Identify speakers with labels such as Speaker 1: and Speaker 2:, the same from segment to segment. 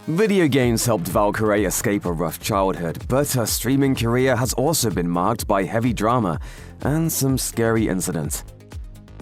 Speaker 1: Video games helped Valkyrae escape a rough childhood, but her streaming career has also been marked by heavy drama and some scary incidents.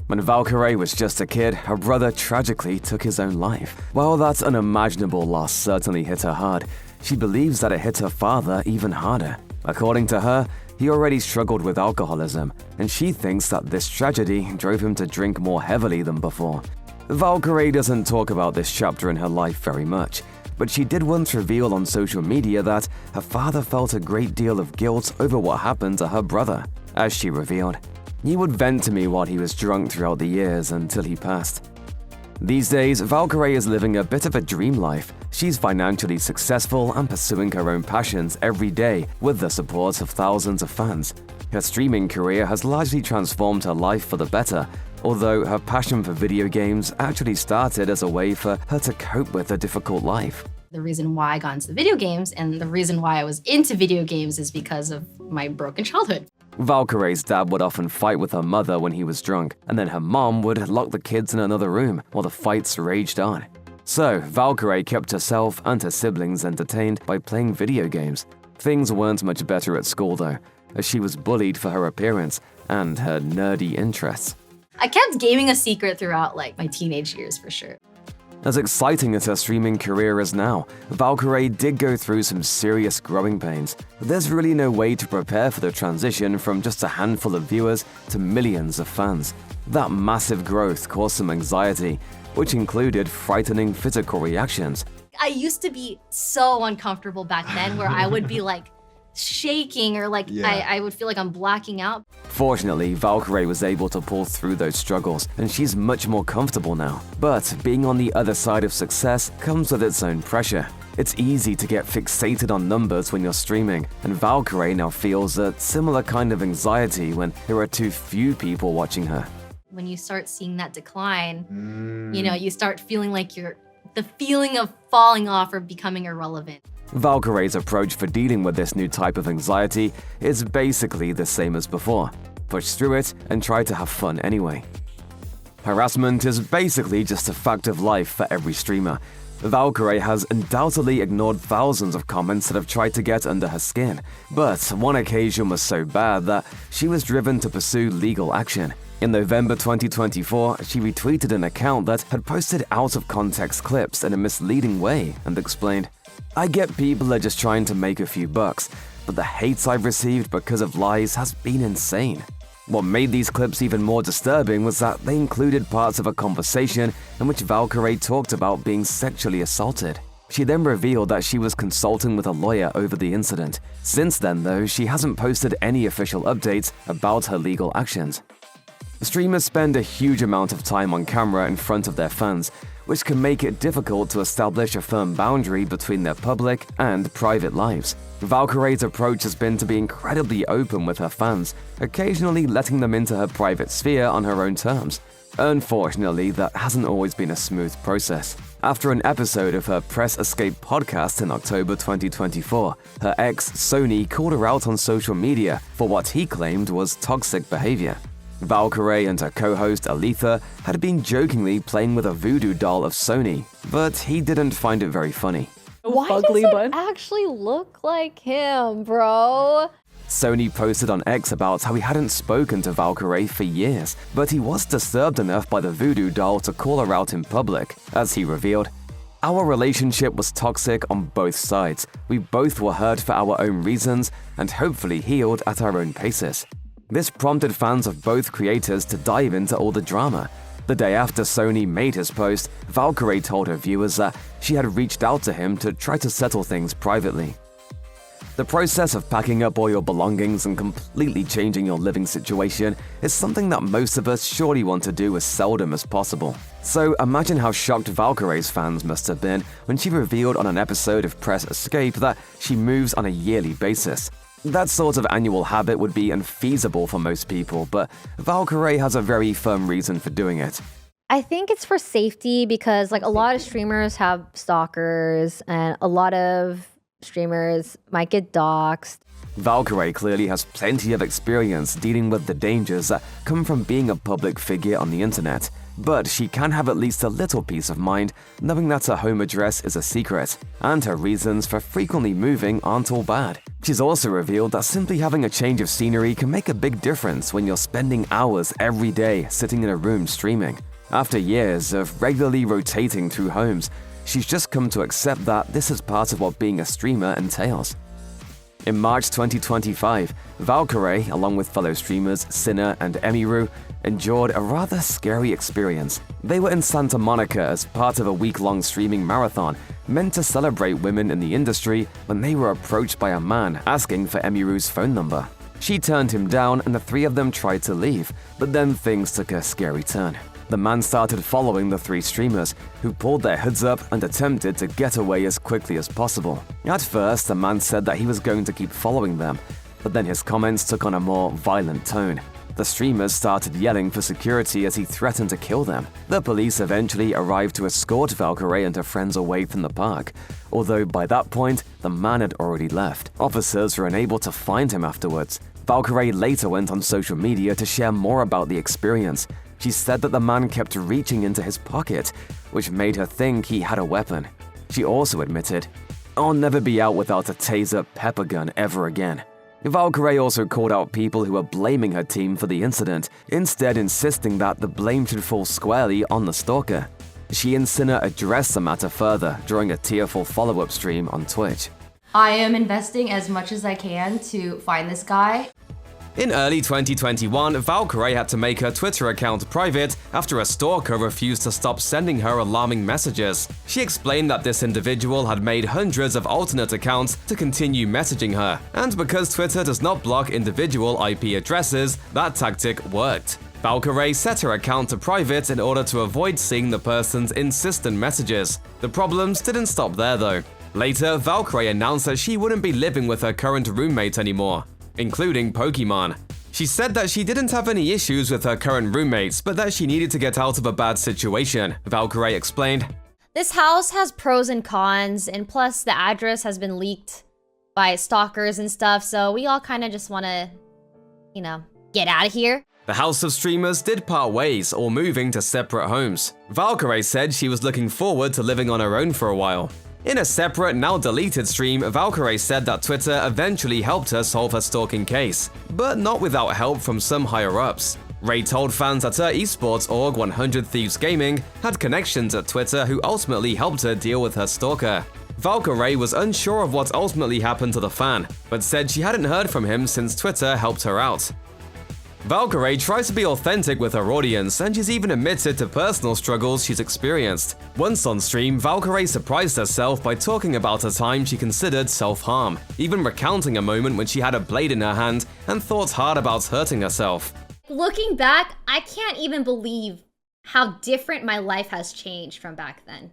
Speaker 1: When Valkyrae was just a kid, her brother tragically took his own life. While that unimaginable loss certainly hit her hard, she believes that it hit her father even harder. According to her, he already struggled with alcoholism, and she thinks that this tragedy drove him to drink more heavily than before. Valkyrae doesn't talk about this chapter in her life very much, but she did once reveal on social media that her father felt a great deal of guilt over what happened to her brother. As she revealed, "He would vent to me while he was drunk throughout the years until he passed." These days, Valkyrae is living a bit of a dream life. She's financially successful and pursuing her own passions every day with the support of thousands of fans. Her streaming career has largely transformed her life for the better, although her passion for video games actually started as a way for her to cope with a difficult life.
Speaker 2: The reason why I got into video games and the reason why I was into video games is because of my broken childhood.
Speaker 1: Valkyrae's dad would often fight with her mother when he was drunk, and then her mom would lock the kids in another room while the fights raged on. So, Valkyrae kept herself and her siblings entertained by playing video games. Things weren't much better at school though, as she was bullied for her appearance and her nerdy interests.
Speaker 2: I kept gaming a secret throughout my teenage years for sure.
Speaker 1: As exciting as her streaming career is now, Valkyrae did go through some serious growing pains. There's really no way to prepare for the transition from just a handful of viewers to millions of fans. That massive growth caused some anxiety, which included frightening physical reactions.
Speaker 2: I used to be so uncomfortable back then where I would be shaking or I would feel like I'm blacking out.
Speaker 1: Fortunately, Valkyrae was able to pull through those struggles, and she's much more comfortable now. But being on the other side of success comes with its own pressure. It's easy to get fixated on numbers when you're streaming, and Valkyrae now feels a similar kind of anxiety when there are too few people watching her.
Speaker 2: When you start seeing that decline, you start feeling like the feeling of falling off or becoming irrelevant.
Speaker 1: Valkyrae's approach for dealing with this new type of anxiety is basically the same as before. Push through it and try to have fun anyway. Harassment is basically just a fact of life for every streamer. Valkyrae has undoubtedly ignored thousands of comments that have tried to get under her skin, but one occasion was so bad that she was driven to pursue legal action. In November 2024, she retweeted an account that had posted out-of-context clips in a misleading way and explained, "I get people are just trying to make a few bucks, but the hate I've received because of lies has been insane." What made these clips even more disturbing was that they included parts of a conversation in which Valkyrae talked about being sexually assaulted. She then revealed that she was consulting with a lawyer over the incident. Since then, though, she hasn't posted any official updates about her legal actions. Streamers spend a huge amount of time on camera in front of their fans, which can make it difficult to establish a firm boundary between their public and private lives. Valkyrae's approach has been to be incredibly open with her fans, occasionally letting them into her private sphere on her own terms. Unfortunately, that hasn't always been a smooth process. After an episode of her Press Escape podcast in October 2024, her ex, Sony, called her out on social media for what he claimed was toxic behavior. Valkyrae and her co-host Aletha had been jokingly playing with a voodoo doll of Sony, but he didn't find it very funny.
Speaker 3: Why does it actually look like him, bro?
Speaker 1: Sony posted on X about how he hadn't spoken to Valkyrae for years, but he was disturbed enough by the voodoo doll to call her out in public. As he revealed, "Our relationship was toxic on both sides. We both were hurt for our own reasons and hopefully healed at our own paces." This prompted fans of both creators to dive into all the drama. The day after Sony made his post, Valkyrae told her viewers that she had reached out to him to try to settle things privately. The process of packing up all your belongings and completely changing your living situation is something that most of us surely want to do as seldom as possible. So imagine how shocked Valkyrae's fans must have been when she revealed on an episode of Press Escape that she moves on a yearly basis. That sort of annual habit would be unfeasible for most people, but Valkyrae has a very firm reason for doing it.
Speaker 3: I think it's for safety because a lot of streamers have stalkers and a lot of streamers might get doxxed.
Speaker 1: Valkyrae clearly has plenty of experience dealing with the dangers that come from being a public figure on the internet. but she can have at least a little peace of mind knowing that her home address is a secret, and her reasons for frequently moving aren't all bad. She's also revealed that simply having a change of scenery can make a big difference when you're spending hours every day sitting in a room streaming. After years of regularly rotating through homes, she's just come to accept that this is part of what being a streamer entails. In March 2025, Valkyrae, along with fellow streamers Sinner and Emiru, endured a rather scary experience. They were in Santa Monica as part of a week-long streaming marathon meant to celebrate women in the industry when they were approached by a man asking for Emiru's phone number. She turned him down and the three of them tried to leave, but then things took a scary turn. The man started following the three streamers, who pulled their hoods up and attempted to get away as quickly as possible. At first, the man said that he was going to keep following them, but then his comments took on a more violent tone. The streamers started yelling for security as he threatened to kill them. The police eventually arrived to escort Valkyrae and her friends away from the park, although by that point, the man had already left. Officers were unable to find him afterwards. Valkyrae later went on social media to share more about the experience. She said that the man kept reaching into his pocket, which made her think he had a weapon. She also admitted, "I'll never be out without a taser pepper gun ever again." Valkyrae also called out people who were blaming her team for the incident, instead insisting that the blame should fall squarely on the stalker. She and Sinner addressed the matter further during a tearful follow-up stream on Twitch.
Speaker 4: I am investing as much as I can to find this guy.
Speaker 5: In early 2021, Valkyrae had to make her Twitter account private after a stalker refused to stop sending her alarming messages. She explained that this individual had made hundreds of alternate accounts to continue messaging her, and because Twitter does not block individual IP addresses, that tactic worked. Valkyrae set her account to private in order to avoid seeing the person's insistent messages. The problems didn't stop there though. Later, Valkyrae announced that she wouldn't be living with her current roommate anymore, including Pokemon. She said that she didn't have any issues with her current roommates, but that she needed to get out of a bad situation. Valkyrae explained,
Speaker 3: This house has pros and cons, and plus the address has been leaked by stalkers and stuff, so we all kind of just want to, get out of here.
Speaker 5: The House of Streamers did part ways, or moving to separate homes. Valkyrae said she was looking forward to living on her own for a while. In a separate, now deleted stream, Valkyrae said that Twitter eventually helped her solve her stalking case, but not without help from some higher-ups. Ray told fans that her esports org 100 Thieves Gaming had connections at Twitter who ultimately helped her deal with her stalker. Valkyrae was unsure of what ultimately happened to the fan, but said she hadn't heard from him since Twitter helped her out. Valkyrae tries to be authentic with her audience, and she's even admitted to personal struggles she's experienced. Once on stream, Valkyrae surprised herself by talking about a time she considered self-harm, even recounting a moment when she had a blade in her hand and thought hard about hurting herself.
Speaker 3: Looking back, I can't even believe how different my life has changed from back then.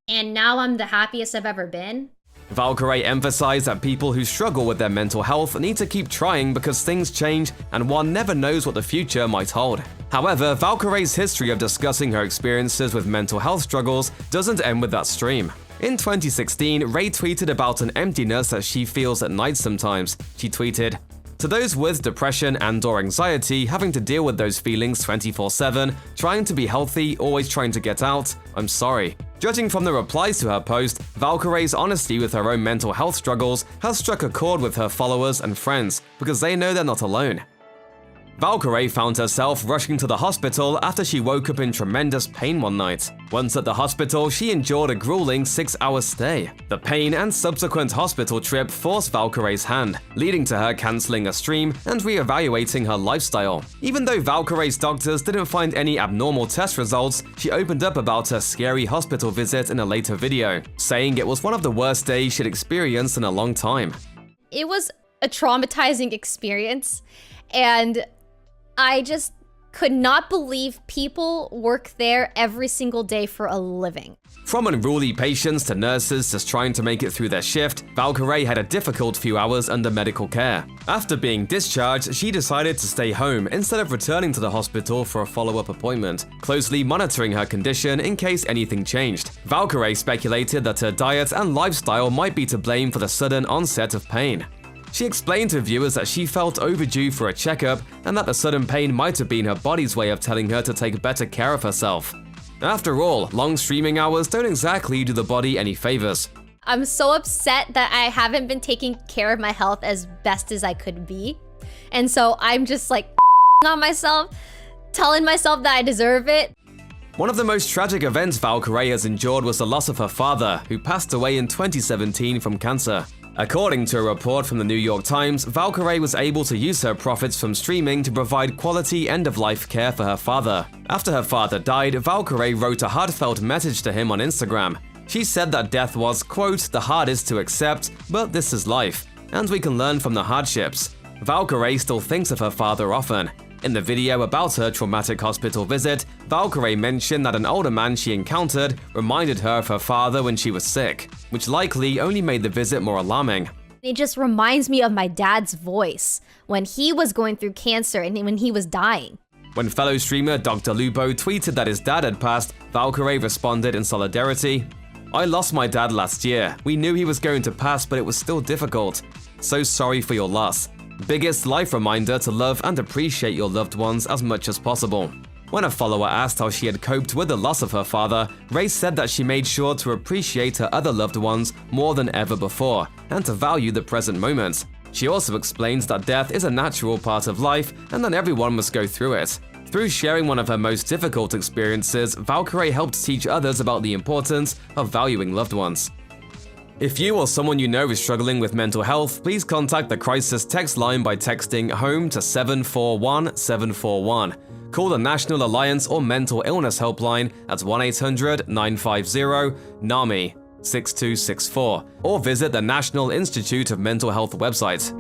Speaker 3: And now I'm the happiest I've ever been.
Speaker 5: Valkyrae emphasized that people who struggle with their mental health need to keep trying because things change and one never knows what the future might hold. However, Valkyrae's history of discussing her experiences with mental health struggles doesn't end with that stream. In 2016, Ray tweeted about an emptiness that she feels at night sometimes. She tweeted, "To those with depression and/or anxiety having to deal with those feelings 24/7, trying to be healthy, always trying to get out, I'm sorry." Judging from the replies to her post, Valkyrae's honesty with her own mental health struggles has struck a chord with her followers and friends because they know they're not alone. Valkyrae found herself rushing to the hospital after she woke up in tremendous pain one night. Once at the hospital, she endured a grueling 6-hour stay. The pain and subsequent hospital trip forced Valkyrae's hand, leading to her cancelling a stream and reevaluating her lifestyle. Even though Valkyrae's doctors didn't find any abnormal test results, she opened up about her scary hospital visit in a later video, saying it was one of the worst days she'd experienced in a long time.
Speaker 3: It was a traumatizing experience, and I just could not believe people work there every single day for a living.
Speaker 5: From unruly patients to nurses just trying to make it through their shift, Valkyrae had a difficult few hours under medical care. After being discharged, she decided to stay home instead of returning to the hospital for a follow-up appointment, closely monitoring her condition in case anything changed. Valkyrae speculated that her diet and lifestyle might be to blame for the sudden onset of pain. She explained to viewers that she felt overdue for a checkup and that the sudden pain might have been her body's way of telling her to take better care of herself. After all, long streaming hours don't exactly do the body any favors.
Speaker 3: I'm so upset that I haven't been taking care of my health as best as I could be. And so I'm just like on myself, telling myself that I deserve it.
Speaker 5: One of the most tragic events Valkyrae has endured was the loss of her father, who passed away in 2017 from cancer. According to a report from the New York Times, Valkyrae was able to use her profits from streaming to provide quality end-of-life care for her father. After her father died, Valkyrae wrote a heartfelt message to him on Instagram. She said that death was, quote, the hardest to accept, but this is life, and we can learn from the hardships. Valkyrae still thinks of her father often. In the video about her traumatic hospital visit, Valkyrae mentioned that an older man she encountered reminded her of her father when she was sick, which likely only made the visit more alarming.
Speaker 3: It just reminds me of my dad's voice when he was going through cancer and when he was dying.
Speaker 5: When fellow streamer Dr. Lubo tweeted that his dad had passed, Valkyrae responded in solidarity, "I lost my dad last year. We knew he was going to pass, but it was still difficult. So sorry for your loss. Biggest life reminder to love and appreciate your loved ones as much as possible." When a follower asked how she had coped with the loss of her father, Ray said that she made sure to appreciate her other loved ones more than ever before, and to value the present moment. She also explains that death is a natural part of life and that everyone must go through it. Through sharing one of her most difficult experiences, Valkyrae helped teach others about the importance of valuing loved ones. If you or someone you know is struggling with mental health, please contact the crisis text line by texting HOME to 741-741. Call the National Alliance or Mental Illness Helpline at 1-800-950-NAMI 6264, or visit the National Institute of Mental Health website.